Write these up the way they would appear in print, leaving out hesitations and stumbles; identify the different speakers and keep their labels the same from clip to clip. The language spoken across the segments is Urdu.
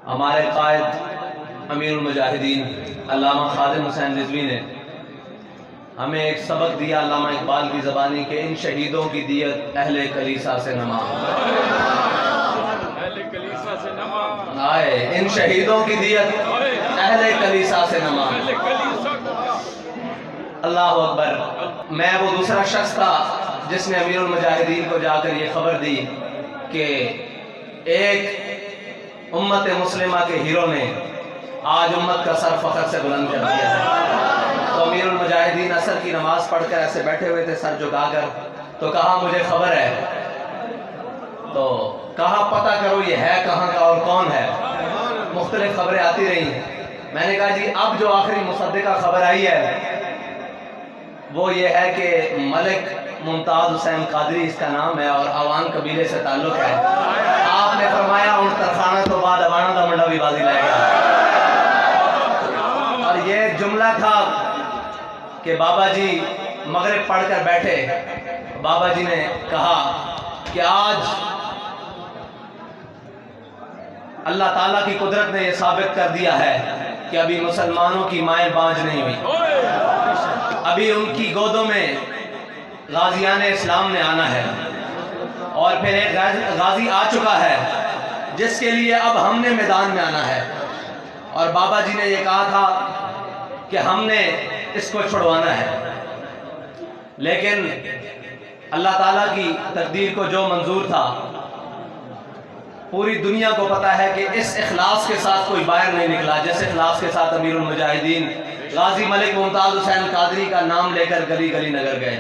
Speaker 1: ہمارے قائد امیر المجاہدین علامہ خادم حسین رضوی نے ہمیں ایک سبق دیا علامہ اقبال کی زبانی کہ ان شہیدوں کی دیت اہل کلیسا سے نہ مانگ، آئے ان شہیدوں کی دیت اہل کلیسا سے نہ مانگ۔ اللہ اکبر۔ میں وہ دوسرا شخص تھا جس نے امیر المجاہدین کو جا کر یہ خبر دی کہ ایک امت مسلمہ کے ہیرو نے آج امت کا سر فخر سے بلند کر دیا ہے۔ تو امیر المجاہدین عصر کی نماز پڑھ کر ایسے بیٹھے ہوئے تھے سر جھکا کر، تو کہا مجھے خبر ہے، تو کہا پتہ کرو یہ ہے کہاں کا اور کون ہے۔ مختلف خبریں آتی رہی، میں نے کہا جی اب جو آخری مصدقہ خبر آئی ہے وہ یہ ہے کہ ملک ممتاز حسین قادری اس کا نام ہے اور عوان قبیلے سے تعلق ہے۔ آپ نے فرمایا ان ترخانہ تو بعد عوانہ دا منڈا بھی بازی لائے گا۔ اور یہ جملہ تھا کہ بابا جی مغرب پڑھ کر بیٹھے، بابا جی نے کہا کہ آج اللہ تعالیٰ کی قدرت نے یہ ثابت کر دیا ہے کہ ابھی مسلمانوں کی مائیں بانج نہیں ہوئی، ابھی ان کی گودوں میں غازیان اسلام نے آنا ہے، اور پھر ایک غازی آ چکا ہے جس کے لیے اب ہم نے میدان میں آنا ہے۔ اور بابا جی نے یہ کہا تھا کہ ہم نے اس کو چھڑوانا ہے، لیکن اللہ تعالیٰ کی تقدیر کو جو منظور تھا، پوری دنیا کو پتا ہے کہ اس اخلاص کے ساتھ کوئی باہر نہیں نکلا جس اخلاص کے ساتھ امیر المجاہدین غازی ملک ممتاز حسین قادری کا نام لے کر گلی گلی نگر گئے۔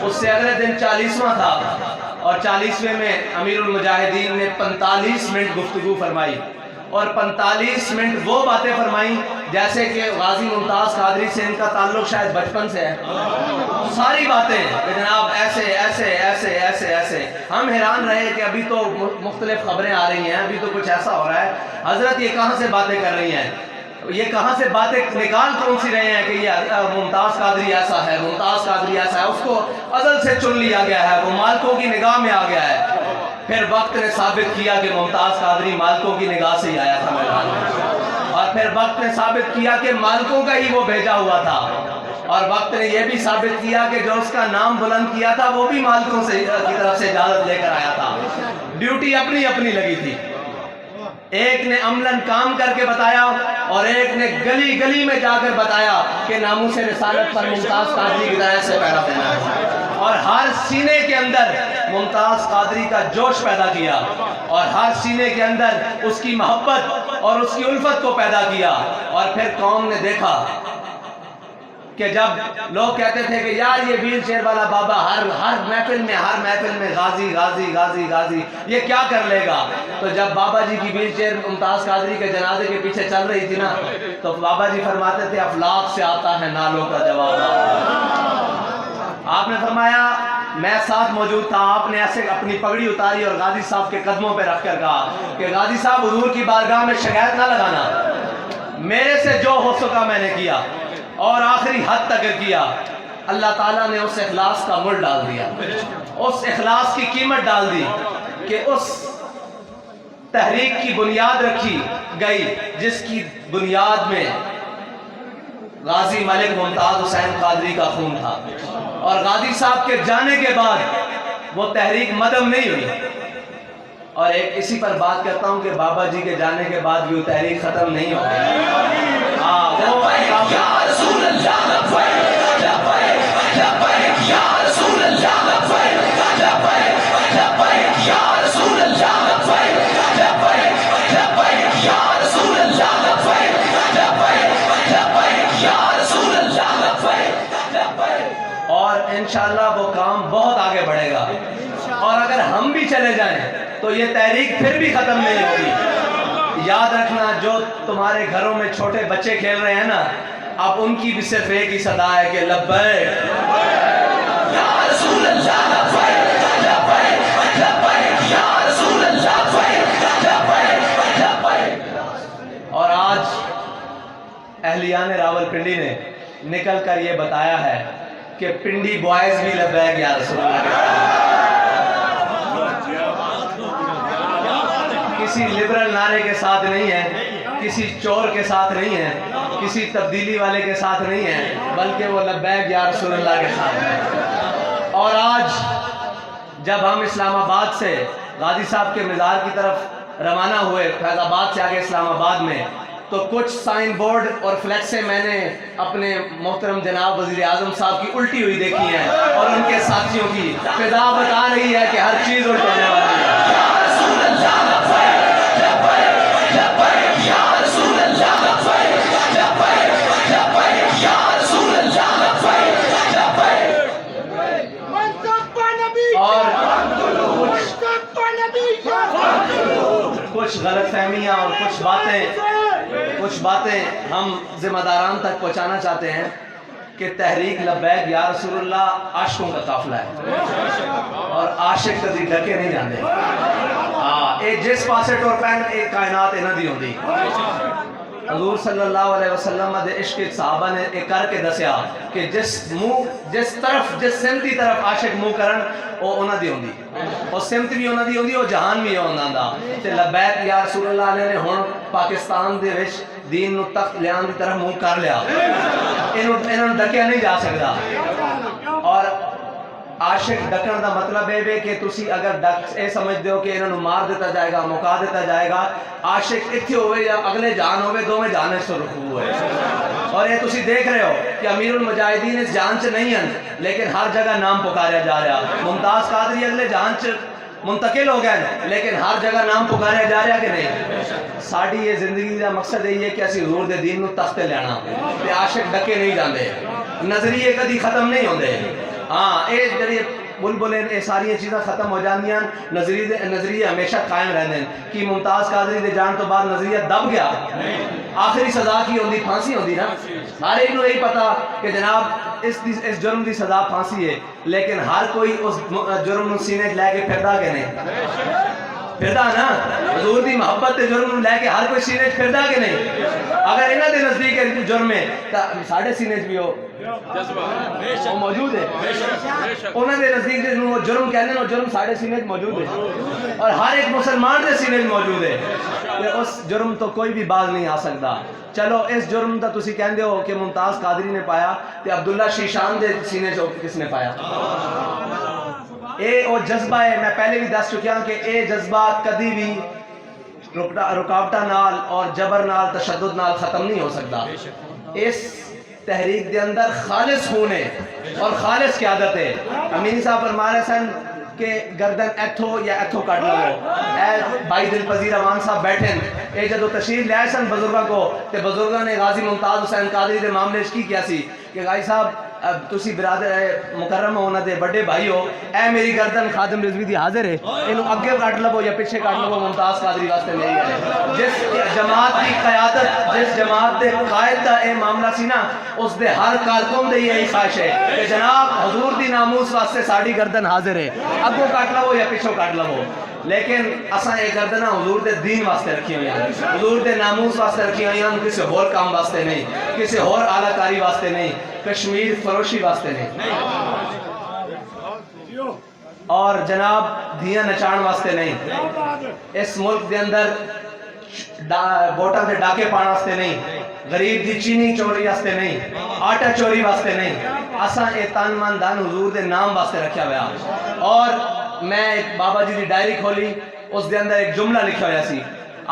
Speaker 1: اس سے اگلے دن 40واں تھا، اور 40ویں میں امیر المجاہدین نے 45 منٹ گفتگو فرمائی، اور 45 منٹ وہ باتیں فرمائیں جیسے کہ غازی ممتاز قادری سے ان کا تعلق شاید بچپن سے ہے۔ ساری باتیں کہ جناب ایسے ایسے ایسے ایسے ایسے، ہم حیران رہے کہ ابھی تو مختلف خبریں آ رہی ہیں، ابھی تو کچھ ایسا ہو رہا ہے، حضرت یہ کہاں سے باتیں کر رہی ہیں، یہ کہاں سے باتیں نکال کون سی رہے ہیں کہ یہ ممتاز قادری ایسا ہے، ممتاز قادری ایسا ہے، اس کو ازل سے چن لیا گیا ہے، وہ مالکوں کی نگاہ میں آ گیا ہے۔ پھر وقت نے ثابت کیا کہ ممتاز قادری مالکوں کی نگاہ سے ہی آیا تھا میدان میں، اور پھر وقت نے ثابت کیا کہ مالکوں کا ہی وہ بھیجا ہوا تھا، اور وقت نے یہ بھی ثابت کیا کہ جو اس کا نام بلند کیا تھا وہ بھی مالکوں کی طرف سے اجازت لے کر آیا تھا۔ ڈیوٹی اپنی اپنی لگی تھی، ایک نے عملاً کام کر کے بتایا اور ایک نے گلی گلی میں جا کر بتایا کہ ناموس رسالت پر ممتاز قادری کی طرح سے پیدا ہونا ہے، اور ہر سینے کے اندر ممتاز قادری کا جوش پیدا کیا، اور ہر سینے کے اندر اس کی محبت اور اس کی الفت کو پیدا کیا۔ اور پھر قوم نے دیکھا کہ جب لوگ کہتے تھے کہ یار یہ ویل چیئر والا بابا ہر محفل میں غازی غازی غازی غازی، یہ کیا کر لے گا، تو جب بابا جی کی ویل چیئر ممتاز قادری کے جنازے کے پیچھے چل رہی تھی نا، تو بابا جی فرماتے تھے افلاک سے آتا ہے نالوں کا جواب۔ آپ نے فرمایا میں ساتھ موجود تھا، آپ نے ایسے اپنی پگڑی اتاری اور غازی صاحب کے قدموں پہ رکھ کر کہا کہ غازی صاحب حضور کی بارگاہ میں شکایت نہ لگانا، میرے سے جو ہو سکا میں نے کیا اور آخری حد تک کیا۔ اللہ تعالیٰ نے اس اخلاص کا مل ڈال دیا، اس اخلاص کی قیمت ڈال دی کہ اس تحریک کی بنیاد رکھی گئی جس کی بنیاد میں غازی ملک ممتاز حسین قادری کا خون تھا، اور غازی صاحب کے جانے کے بعد وہ تحریک مدم نہیں ہوئی۔ اور ایک اسی پر بات کرتا ہوں کہ بابا جی کے جانے کے بعد بھی وہ تحریک ختم نہیں ہوئی۔ اور انشاءاللہ وہ کام بہت آگے بڑھے گا، اور اگر ہم بھی چلے جائیں تو یہ تحریک پھر بھی ختم نہیں ہوگی۔ یاد رکھنا جو تمہارے گھروں میں چھوٹے بچے کھیل رہے ہیں نا، اب ان کی بھی صرف ایک ہی صدا ہے کہ لبیک یا رسول اللہ، لبیک لبیک لبیک یا رسول اللہ، لبیک لبیک۔ اور آج اہلیان راول پنڈی نے نکل کر یہ بتایا ہے کہ پنڈی بوائز بھی لبیک یا رسول اللہ۔ کسی لبرل نعرے کے ساتھ نہیں ہے، کسی چور کے ساتھ نہیں ہے، کسی تبدیلی والے کے ساتھ نہیں ہے، بلکہ وہ لبیک یا رسول اللہ کے ساتھ ہے۔ اور آج جب ہم اسلام آباد سے غازی صاحب کے مزار کی طرف روانہ ہوئے، فیض آباد سے آگے اسلام آباد میں، تو کچھ سائن بورڈ اور فلیکسیں میں نے اپنے محترم جناب وزیر اعظم صاحب کی الٹی ہوئی دیکھی ہیں، اور ان کے ساتھیوں کی فضا بتا رہی ہے کہ ہر چیز الٹ ہونے والی ہے۔ کچھ غلط فہمیاں اور کچھ باتیں ہم ذمہ داران تک پہنچانا چاہتے ہیں کہ تحریک لبیک یا رسول اللہ عاشقوں کا قافلہ ہے، اور عاشق کدی ڈکے نہیں جاندے۔ ایک جس پاسے ٹور پین ایک کائنات انہاں دی ہوندی۔ حضور صلی اللہ علیہ وسلم دے عشق صحابہ نے ایک کر کے دسیا کہ جس سمت کی طرف عاشق منہ کرن وہ انہاں دی ہوندی، اور سمت بھی انہاں دی ہوندی، وہ جہان بھی انہاں دا۔ تے لبیک یا رسول اللہ نے ہن پاکستان دے وچ دین نو تخت لیان دی طرف منہ کر لیا، انہوں ڈکیا نہیں جا سکتا۔ اور عاشق ڈکن دا مطلب ہے کہ تسی اگر ڈک اے سمجھ دیو کہ انہوں مار دیتا جائے گا، مکا دیتا جائے گا، عاشق اتھے ہوئے یا اگلے جان ہوئے، دو میں جانے سرخو ہوئے۔ اور یہ تسی دیکھ رہے ہو کہ امیر المجاہدین اس جان سے نہیں ہیں، لیکن ہر جگہ نام پکاریا جا رہا۔ ممتاز قادری اگلے جان سے منتقل ہو گئے، لیکن ہر جگہ نام پکاریا جا رہا کہ نہیں۔ ساڑی یہ زندگی کا مقصد ہے کہ اسی حضور دے دین نو تخت لینا، تے عاشق ڈکے نہیں جاندے، نظریے کدی ختم نہیں ہوندے۔ ہاں اے جڑی بلبلیں اے ساری چیزاں ختم ہو جاندیاں، نظریے ہمیشہ قائم رہندے ہیں۔ کہ ممتاز قادری دے جان تو بعد نظریہ دب گیا؟ آخری سزا کی ہوندی؟ پھانسی ہوندی نا۔ ہر ایک نو یہی پتا کہ جناب اس جرم دی سزا پھانسی ہے، لیکن ہر کوئی اس جرم نو سینے لے کے پھردا کہ نہیں؟ پھردا نا۔ حضور دی محبت تے جرم نو لے کے ہر کوئی سینے پھردا کہ نہیں؟ اگر انہاں دے نزدیک جرم ہے تا ساڈے سینے بھی ہو وہ موجود ہے، انہاں دے نزدیک جنوں جرم کہندے وہ جرم ساڈے سینے موجود ہے، اور ہر ایک مسلمان دے سینے موجود ہے۔ تے اس جرم تو کوئی بھی باز نہیں آ سکتا۔ چلو اس جرم دا تسی کہندے ہو کہ ممتاز قادری نے پایا، تے عبداللہ شیشان دے سینے چ کس نے پایا؟ اے او جذبہ ہے، میں پہلے بھی دس چکیا کہ اے جذبات کدی بھی رکاوٹاں نال اور جبر نال تشدد نال ختم نہیں ہو سکتا۔ اس تحریک دے اندر خالص خون ہے اور خالص قیادت ہے۔ امین صاحب فرما رہے سن کہ گردن ایتھو یا ایتھو کٹ لو۔ اے بھائی دل پذیر عوام صاحب بیٹھیں، اے جدو تشریف لے سن بزرگاں کو، تے بزرگاں نے غازی ممتاز حسین قادری دے معاملے کی کیا سی کہ غازی صاحب تسی برادر مکرم ہو، انہاں دے بڑے بھائی ہو، اے میری گردن خادم رضوی دی حاضر ہے، انہوں اگے کٹ لو یا پیچھے کٹ لو، ممتاز قادری واسطے میری ہے۔ جس جماعت کی قیادت، جس جماعت دے قائد دا اے معاملہ سی نا، اس دے ہر کارکن دے یہی خواہش ہے کہ جناب حضور دی ناموس واسطے ساڑی گردن حاضر ہے، اگوں کٹ لو یا پیچھوں کٹ لو۔ لیکن اساں یہ گردنہ حضور دے دین واسطے رکھی ہوئی ہیں، حضور دے ناموس واسطے رکھی ہوئی ہیں، کسی اور کام واسطے نہیں، کسی اور اعلیٰ کاری واسطے نہیں، کشمیر فروشی واسطے نہیں، اور جناب دھیاں نچان واسطے نہیں، اس ملک دے اندر ووٹاں دے ڈاکے پان واسطے نہیں، غریب دی چینی چوری واسطے نہیں، آٹا چوری واسطے نہیں، اساں اے تن من دن حضور دے نام واسطے رکھیا ہوا۔ اور میں ایک بابا جی دی ڈائری کھولی، اس دے اندر ایک جملہ لکھا ہوا سی،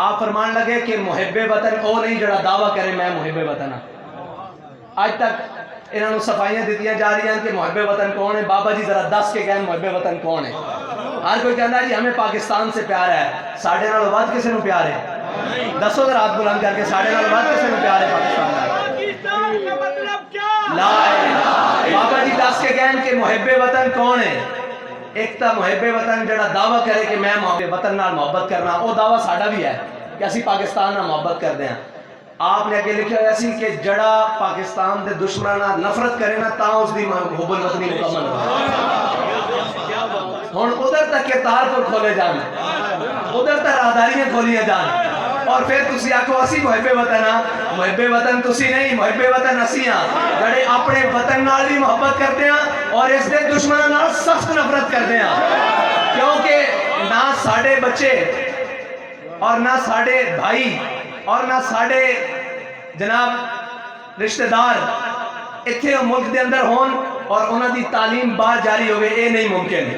Speaker 1: آپ فرمان لگے کہ محب وطن او نہیں جڑا دعویٰ کرے میں محب وطن ہاں۔ آج تک انہوں نے صفائیاں دیتیاں جا رہی ہیں کہ محب وطن کون ہے، بابا جی ذرا دس کے کہیں محب وطن کون ہے۔ ہر کوئی کہتا ہے جی ہمیں پاکستان سے پیار ہے، ساڑھے نال بعد کسی نو پیار ہے؟ دسو ذرا ہاتھ بلند کر کے، ساڑھے نال بعد کسی نو پیار ہے پاکستان کا؟ بابا جی دس کے کہیں کہ محب وطن کون ہے؟ ایک تا محب وطن جڑا دعویٰ کرے کہ میں محب وطن نال محبت کرنا، وہ دعویٰ ساڑھا بھی ہے کہ اسی پاکستان نال محبت کر دیں۔ آپ نے اگے لکھا ہے سی کہ جڑا پاکستان دے دشمناں نفرت کرے نا تاں اس دی حب الوطنی مکمل ہو۔ ہن ادھر تک کے تار کو کھولے جان، ادھر تک راہداریاں کھولیاں جان، اور پھر تسی آکھو اسی محب وطن ہاں۔ محب وطن تسی نہیں، محب وطن اسی ہاں جڑے اپنے وطن نال بھی محبت کرتے ہیں اور اس دے دشمناں نال سخت نفرت کرتے ہیں، کیونکہ نہ ساڑے بچے اور نہ ساڑے بھائی اور نہ ساڑے جناب رشتہ دار اتھے ملک دے اندر ہون اور انہاں دی تعلیم باہر جاری ہوئے، اے نہیں ممکن۔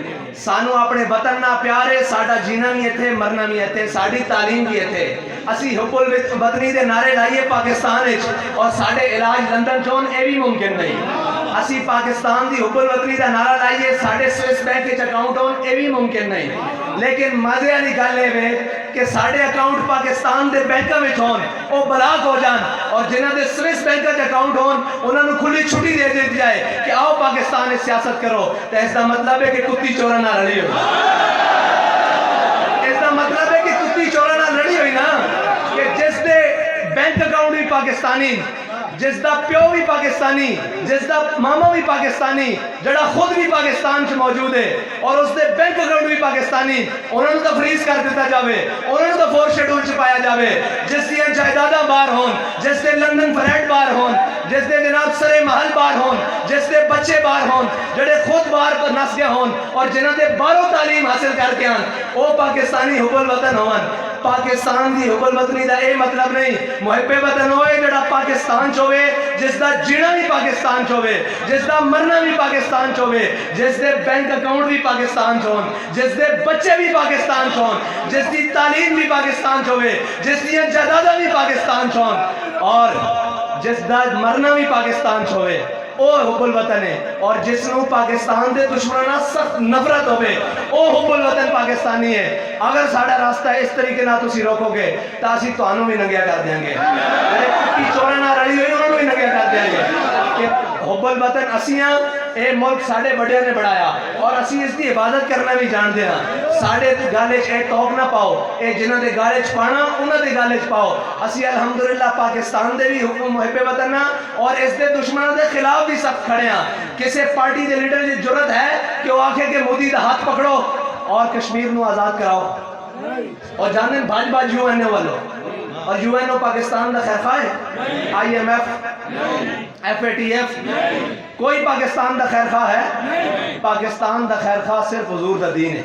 Speaker 1: سانو اپنے وطن نہ پیارے، ساڑا جینا بھی اتھے، مرنا بھی اتھے، ساڑی تعلیم بھی اتھے۔ اسی حب الوطنی دے نعرے لائیے پاکستان اور ساڑے علاج لندن چون، اے بھی ممکن نہیں۔ اسی پاکستان دی حب الوطنی دا نعرہ لائیے ساڑے سوئس بینک اکاؤنٹ ہون، اے بھی ممکن نہیں۔ لیکن مزے والی گل ہے کہ ساڑے اکاؤنٹ پاکستان دے بینکاں وچ ہون، او بلاک ہو جان، اور جنہاں دے سوئس بینک اکاؤنٹ ہون انہاں نوں کھلی چھٹی دے دی جائے کہ آؤ پاکستان میں سیاست کرو، تو اس دا مطلب ہے کہ کتی چورا نہ لڑی ہوئی۔ اس دا مطلب ہے کہ کتی چورا نہ لڑی ہوئی نا، کہ جس دے بینک اکاؤنٹ بھی پاکستانی، جس دا پیو بھی پاکستانی، جس دا ماما بھی پاکستانی، جڑا خود بھی پاکستان سے موجود ہے اور اس دے بینک اکاؤنٹ بھی پاکستانی، انہوں نے تو فریز کر دیتا جاوے، انہوں نے تو فورس شیڈول چھپایا جاوے۔ جس دیاں جائیداداں باہر ہون، جس دے لندن فلیٹ باہر ہون، جس دے جناب سرے محل باہر ہون، جس دے بچے باہر ہون، جڑے خود باہر پر نس گیا ہون اور جنہاں دے باہروں تعلیم حاصل کر کے آن، وہ پاکستانی حب الوطن ہون۔ پاکستان دی حب الوطنی دا اے مطلب نہیں محب وطن ہوئے جڑا پاکستان چوے، جس دا جینا بھی پاکستان چوے، جس دا مرنا بھی پاکستان چوے، جس دے بینک اکاؤنٹ بھی پاکستان چون، جس دے بچے بھی پاکستان چون، جس دی تعلیم بھی پاکستان چوے، جس دی جائیداداں بھی پاکستان چون، اور جس دا مرنا بھی پاکستان چوے، او حب الوطن ہے۔ اور جس نو پاکستان دے دشمناں سخت نفرت ہوئے، او حب الوطن پاکستانی ہے۔ اگر ساڑا راستہ اس طریقے نہ تسی روکو گے تو اسی تانوں بھی ننگیا کر دیں گے، کتی چورا نہ رلی ہوئی انہوں بھی ننگیا کر دیں گے۔ کہ حب الوطن اسیاں، اے ملک ساڑے بڑے نے بڑھایا اور اسی اس کی حفاظت کرنا بھی جان دینا۔ ساڑے گالچ اے توک نہ پاؤ، اے جنہ دے گالچ پانا انہ دے گالچ پاؤ۔ اسی الحمدللہ پاکستان دے بھی حکم محب وطن اور اس دے دشمنوں دے خلاف بھی سخت کھڑے ہیں۔ کسے پارٹی دے لیڈر کی جرت ہے کہ وہ آکھے کہ مودی دا ہاتھ پکڑو اور کشمیر نو آزاد کراؤ، اور جانیں بھاج بھاج یو این او والو، اور یو این او پاکستان دا خیرخواہ ہے؟ I M F, F A T F, کوئی پاکستان دا خیرخواہ ہے؟ پاکستان دا خیرخواہ صرف حضور دا دین ہے۔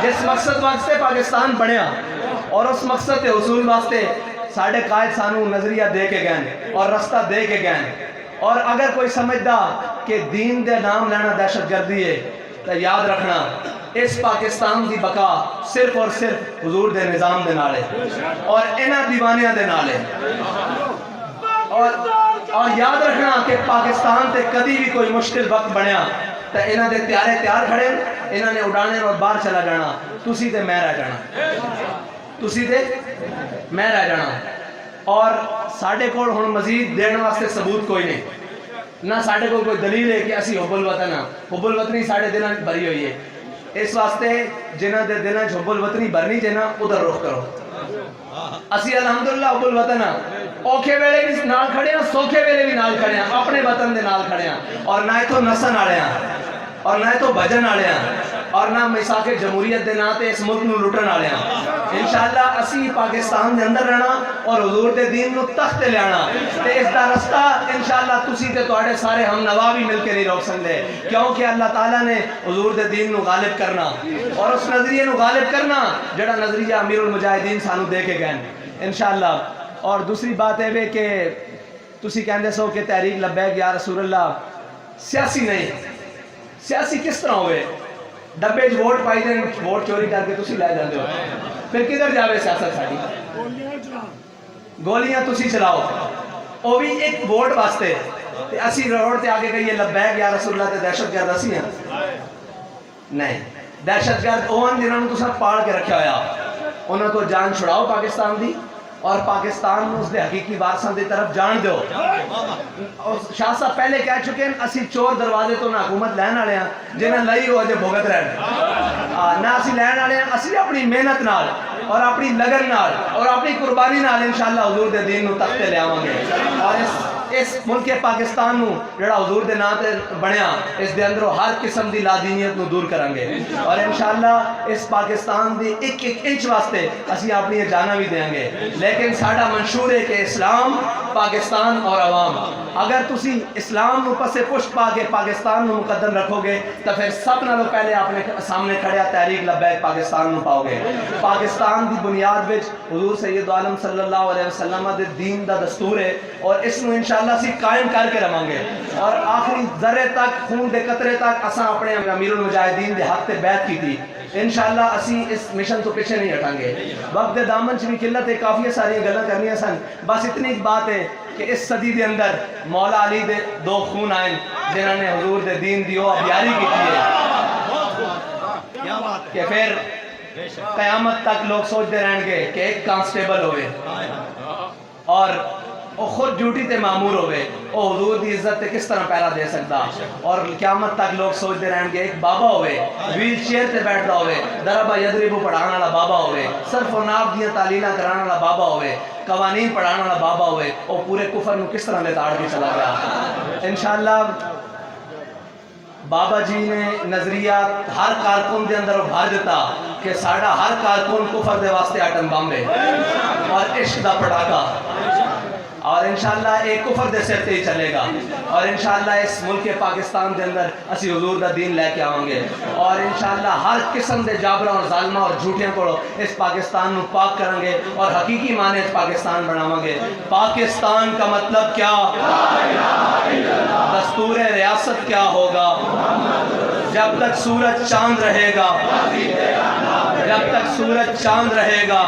Speaker 1: جس مقصد واسطے پاکستان بنیا اور اس مقصد کے حصول واسطے ساڑھے قائد سانو نظریہ دے کے گئے اور رستہ دے کے گئے۔ اور اگر کوئی سمجھدا کہ دین دے نام لینا دہشت گردی ہے تو یاد رکھنا اس پاکستان دی بقا صرف اور صرف حضور دے نظام دے نالے اور انہاں دیوانیاں دے نالے۔ اور یاد رکھنا کہ پاکستان تے کدی بھی کوئی مشکل وقت بنیا تو انہاں دے تیارے تیار کھڑے، انہاں نے اڑانے اور باہر چلا جانا، تسی تے میں رہ جانا، تسی تے میں رہ جانا۔ اور ساڑھے کو ہن مزید دینے واسطے ثبوت کوئی نہیں، نہ ساڑھے کو کوئی دلیل ہے کہ اسی حب الوطن ہاں۔ حب الوطنی ساڑھے دلوں بھری ہوئی ہے، اس واسطے جنہ دے دلوں حب الوطنی بھرنی جنا ادھر رخ کرو۔ اسی الحمدللہ حب الوطن ہاں، اوکھے ویلے بھی نال کھڑے ہیں، سوکھے ویلے بھی نال کھڑے ہیں، اپنے وطن دے نال کھڑے ہیں، اور نہ تو نسن آڑے ہیں اور نہ تو بھجن آڑے ہیں اور نہ میثاق جمہوریت دے ناتے اس ملک نو لٹن آڑے ہیں۔ انشاءاللہ اسی پاکستان دے اندر رہنا اور حضور دے دین نو تخت لے آنا، تے اس دا رستہ انشاءاللہ تسی تے تواڈے سارے ہم نوا بھی مل کے نہیں روک سکتے، کیونکہ اللہ تعالیٰ نے حضور دے دین نو غالب کرنا اور اس نظریے نو غالب کرنا جڑا نظریہ امیر المجاہدین سانو دے کے گئے انشاءاللہ۔ اور دوسری بات ہے کہ تسی کہندے سو کہ تحریک لبیک یا رسول اللہ سیاسی نہیں، سیاسی کس طرح ہوئے؟ ڈبے ووٹ پائی دیں، ووٹ چوری کر کے تسی لے جاندے ہو، پھر کدھر جاوے سیاست ساڑی؟ گولیاں تسی چلاؤ، وہ بھی ایک ووٹ واسطے۔ اسی روڈ تے آگے کہیے لبیک یا رسول اللہ تے دہشت گرد اسی ہیں؟ نہیں، دہشت گرد اوہن جنہوں نے تسا پاڑ کے رکھا ہویا، انہوں تو جان چھڑاؤ پاکستان دی اور پاکستان میں اس دے حقیقی وارثاں دی طرف جان دو۔ شاہ صاحب پہلے کہہ چکے ہیں اسی چور دروازے تو نہ حکومت لین والے ہیں جنہیں لئی ہو اجے بھگت رہن، نہ اسی لین والے ہیں، اسی اپنی محنت نال اور اپنی لگن نال اور اپنی قربانی نال انشاءاللہ حضور دے دین نو تختے لے آواں گے، اور اس ملک پاکستان نو جڑا حضور دے نام تے بنیا اس دے اندروں ہر قسم دی لادینیت نو دور کریں گے، اور انشاءاللہ اس پاکستان دی ایک ایک انچ واسطے اسی اپنی جانا بھی دیں گے۔ لیکن ساڈا منشور ہے کہ اسلام، پاکستان اور عوام، اگر تسی اسلام نو پسے پشت پا کے پاکستان نو مقدم رکھو گے تو پھر سب نالوں پہلے اپنے سامنے کھڑیا تحریک لبیک پاکستان نو پاؤ گے۔ پاکستان دی بنیاد وچ حضور سید عالم صلی اللہ علیہ وسلم دے دین دا دستور ہے اور اس نو انشاءاللہ اسی قائم کر کے رہاں گے اور آخری ذرے تک خون دے قطرے تک اساں اپنے امیر المجاہدین دے حق تے بیعت کی تھی انشاءاللہ اسی اس مشن تو پیچھے نہیں ہٹاں گے. وقت دے دامن چ بھی قلت ہے کافی ساری گلاں کرنی سن بس اتنی بات ہے کہ اس صدی دے اندر مولا علی دے دو خون آئے جنہوں نے حضور دے دین دی وہ ابیاری کی ہے کہ پھر قیامت تک لوگ سوچتے رہیں گے کہ ایک کانسٹیبل ہوئے اور وہ خود ڈیوٹی تے معمور ہوئے وہ حضور دی عزت تے کس طرح پیرا دے سکتا اور قیامت تک لوگ سوچتے رہیں گے ایک بابا ہوئے ویل چیئر تے بیٹھتا ہوئے دربا یدربو پڑھانا والا بابا ہوئے صرف و ناف دیاں تعلیماں کرانا والا بابا ہوئے قوانین پڑھانا والا بابا ہوئے وہ پورے کفر نو کس طرح لتاڑ کے چلا گیا. انشاءاللہ بابا جی نے نظریہ ہر کارکن دے اندر بھر دیتا کہ ساڑھا ہر کارکن کفر دے واسطے آٹم بم ہے اور عشق دا پڑاکا اور انشاءاللہ ایک کفر دے سر تے ہی چلے گا اور انشاءاللہ اس ملک پاکستان دے اندر اسی حضور دا دین لے کے آؤں گے اور انشاءاللہ ہر قسم دے جابرہ اور ظالمہ اور جھوٹیاں کو اس پاکستان نو پاک کریں گے اور حقیقی معنی اس پاکستان بناؤں گے. پاکستان کا مطلب کیا؟ دستور ریاست کیا ہوگا؟ جب تک سورج چاند رہے گا جب تک سورج چاند رہے گا.